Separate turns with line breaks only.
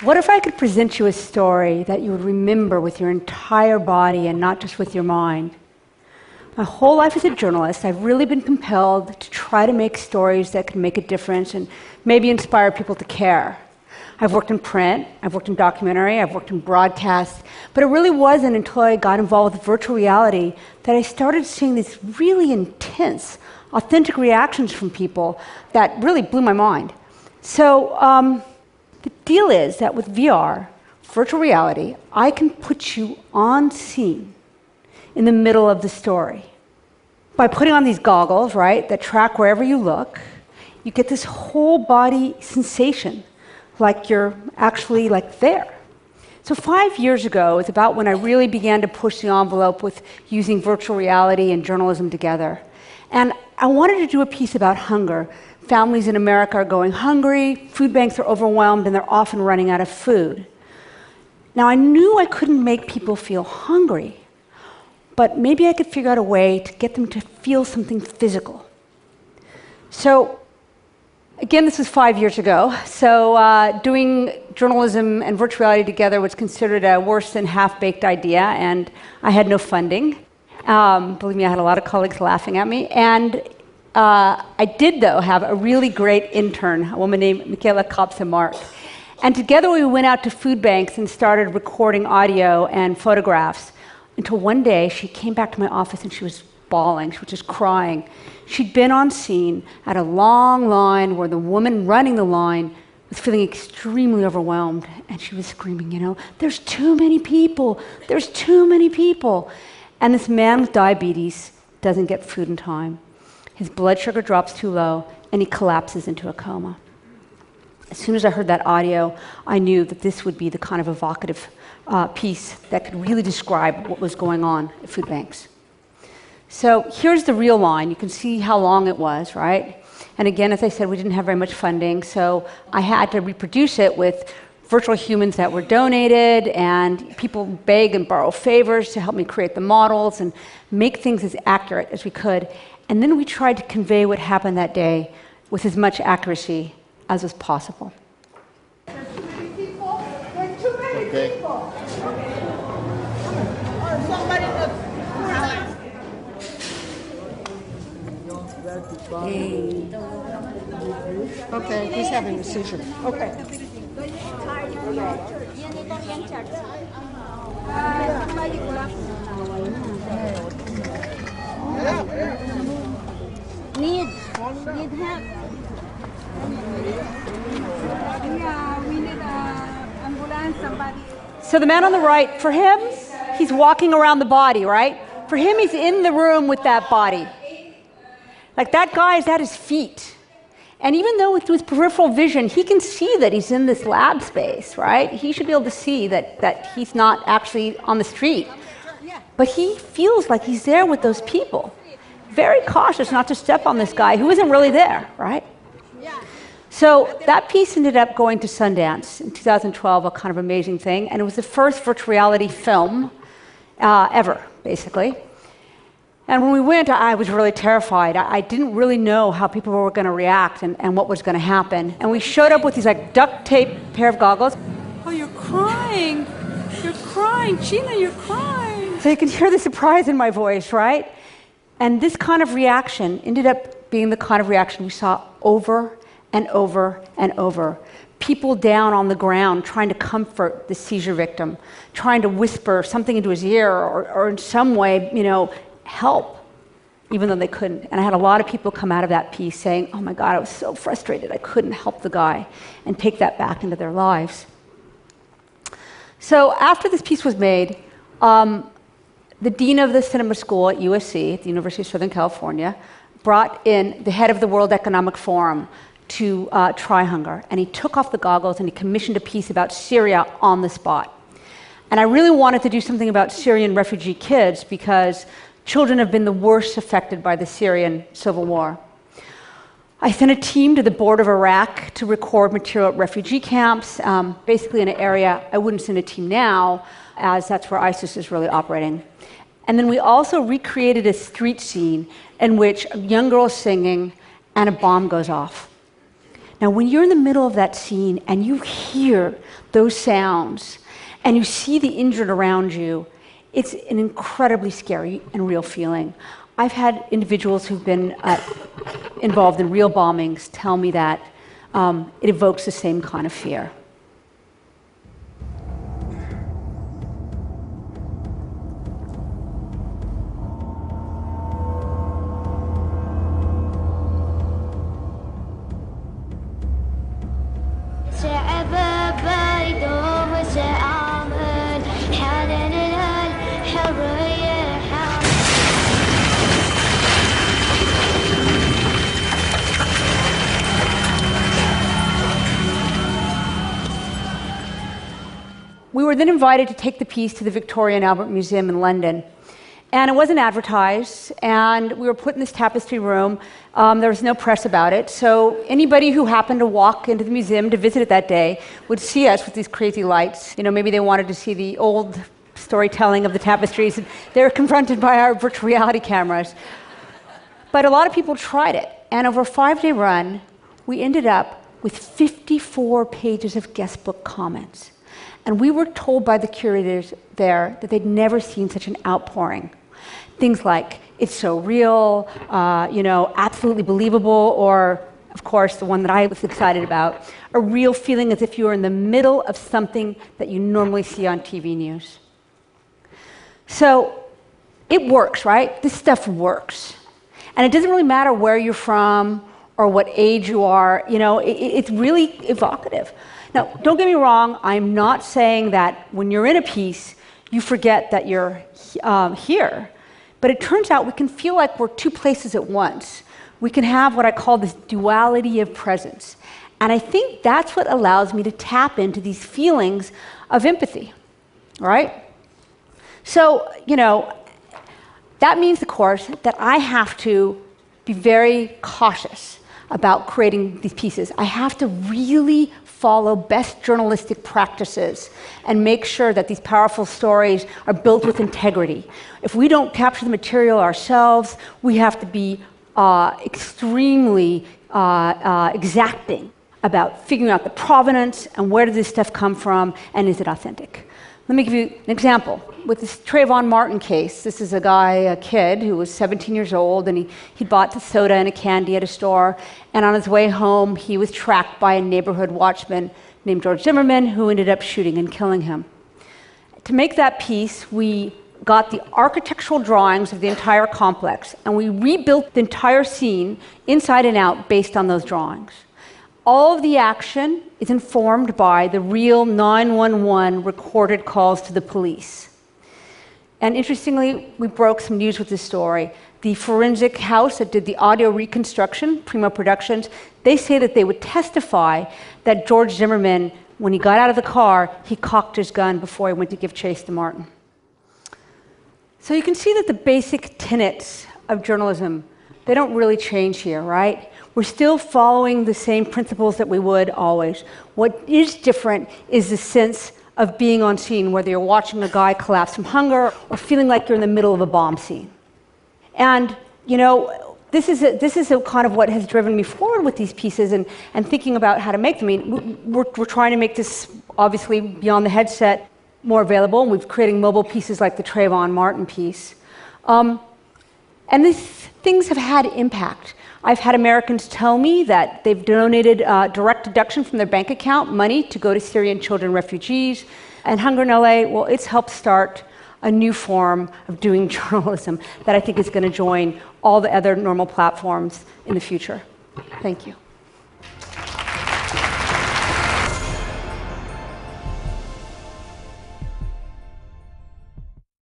What if I could present you a story that you would remember with your entire body and not just with your mind? My whole life as a journalist, I've really been compelled to try to make stories that can make a difference and maybe inspire people to care. I've worked in print, I've worked in documentary, I've worked in broadcast, but it really wasn't until I got involved with virtual reality that I started seeing these really intense, authentic reactions from people that really blew my mind. So the deal is that with VR, virtual reality, I can put you on scene in the middle of the story. By putting on these goggles, right, that track wherever you look, you get this whole body sensation, like you're actually like there. So 5 years ago is about when I really began to push the envelope with using virtual reality and journalism together. And I wanted to do a piece about hunger. Families in America are going hungry, food banks are overwhelmed, and they're often running out of food. Now, I knew I couldn't make people feel hungry, but maybe I could figure out a way to get them to feel something physical. So, again, this was 5 years ago. So doing journalism and virtual reality together was considered a worse than half-baked idea, and I had no funding. Believe me, I had a lot of colleagues laughing at me. And I did, though, have a really great intern, a woman named Michaela Kopse-Mark. And together we went out to food banks and started recording audio and photographs until one day she came back to my office and she was bawling. She was just crying. She'd been on scene at a long line where the woman running the line was feeling extremely overwhelmed. And she was screaming, you know, there's too many people. There's too many people. And this man with diabetes doesn't get food in time. His blood sugar drops too low, and he collapses into a coma. As soon as I heard that audio, I knew that this would be the kind of evocative piece that could really describe what was going on at food banks. So here's the real line. You can see how long it was, right? And again, as I said, we didn't have very much funding, so I had to reproduce it with virtual humans that were donated, and people beg and borrow favors to help me create the models and make things as accurate as we could. And then we tried to convey what happened that day with as much accuracy as was possible.
There's too many people. There's too many people. Or somebody
Okay, he's having a seizure. Okay.
Need help.
Yeah, we need an ambulance, somebody.
So the man on the right, for him, he's walking around the body, right? For him, he's in the room with that body. Like that guy is at his feet. And even though with his peripheral vision, he can see that he's in this lab space, right? He should be able to see that he's not actually on the street. But he feels like he's there with those people. Very cautious not to step on this guy who isn't really there, right? So that piece ended up going to Sundance in 2012, a kind of amazing thing. And it was the first virtual reality film ever, basically. And when we went, I was really terrified. I didn't really know how people were going to react and what was going to happen. And we showed up with these like duct tape pair of goggles.
Oh, you're crying. You're crying. Gina, you're crying.
So you can hear the surprise in my voice, right? And this kind of reaction ended up being the kind of reaction we saw over and over and over. People down on the ground trying to comfort the seizure victim, trying to whisper something into his ear or in some way, you know, help, even though they couldn't. And I had a lot of people come out of that piece saying, oh my God, I was so frustrated, I couldn't help the guy, and take that back into their lives. So after this piece was made, the dean of the cinema school at USC, at the University of Southern California, brought in the head of the World Economic Forum to try hunger. And he took off the goggles and he commissioned a piece about Syria on the spot. And I really wanted to do something about Syrian refugee kids because children have been the worst affected by the Syrian civil war. I sent a team to the border of Iraq to record material at refugee camps, basically in an area I wouldn't send a team now, as that's where ISIS is really operating. And then we also recreated a street scene in which a young girl is singing and a bomb goes off. Now, when you're in the middle of that scene and you hear those sounds and you see the injured around you, it's an incredibly scary and real feeling. I've had individuals who've been involved in real bombings tell me that it evokes the same kind of fear. We were then invited to take the piece to the Victoria and Albert Museum in London. And it wasn't advertised, and we were put in this tapestry room. There was no press about it, so anybody who happened to walk into the museum to visit it that day would see us with these crazy lights. You know, maybe they wanted to see the old storytelling of the tapestries, and they were confronted by our virtual reality cameras. But a lot of people tried it, and over a 5-day run, we ended up with 54 pages of guest book comments. And we were told by the curators there that they'd never seen such an outpouring. Things like, it's so real, absolutely believable, or, of course, the one that I was excited about, a real feeling as if you were in the middle of something that you normally see on TV news. So, it works, right? This stuff works. And it doesn't really matter where you're from or what age you are, it's really evocative. Now, don't get me wrong, I'm not saying that when you're in a piece, you forget that you're here. But it turns out we can feel like we're two places at once. We can have what I call this duality of presence. And I think that's what allows me to tap into these feelings of empathy, right? So, that means, of course, that I have to be very cautious about creating these pieces. I have to really follow best journalistic practices and make sure that these powerful stories are built with integrity. If we don't capture the material ourselves, we have to be extremely exacting about figuring out the provenance and where did this stuff come from and is it authentic. Let me give you an example. With this Trayvon Martin case, this is a kid who was 17 years old, and he bought the soda and a candy at a store, and on his way home, he was tracked by a neighborhood watchman named George Zimmerman, who ended up shooting and killing him. To make that piece, we got the architectural drawings of the entire complex, and we rebuilt the entire scene inside and out based on those drawings. All of the action is informed by the real 911 recorded calls to the police. And interestingly, we broke some news with this story. The forensic house that did the audio reconstruction, Primo Productions, they say that they would testify that George Zimmerman, when he got out of the car, he cocked his gun before he went to give chase to Martin. So you can see that the basic tenets of journalism, they don't really change here, right? We're still following the same principles that we would always. What is different is the sense of being on scene, whether you're watching a guy collapse from hunger or feeling like you're in the middle of a bomb scene. And, this is a kind of what has driven me forward with these pieces and thinking about how to make them. I mean, we're trying to make this, obviously, beyond the headset, more available, and we're creating mobile pieces like the Trayvon Martin piece. And these things have had impact. I've had Americans tell me that they've donated direct deduction from their bank account money to go to Syrian children refugees. And Hunger in LA, well, it's helped start a new form of doing journalism that I think is going to join all the other normal platforms in the future. Thank you.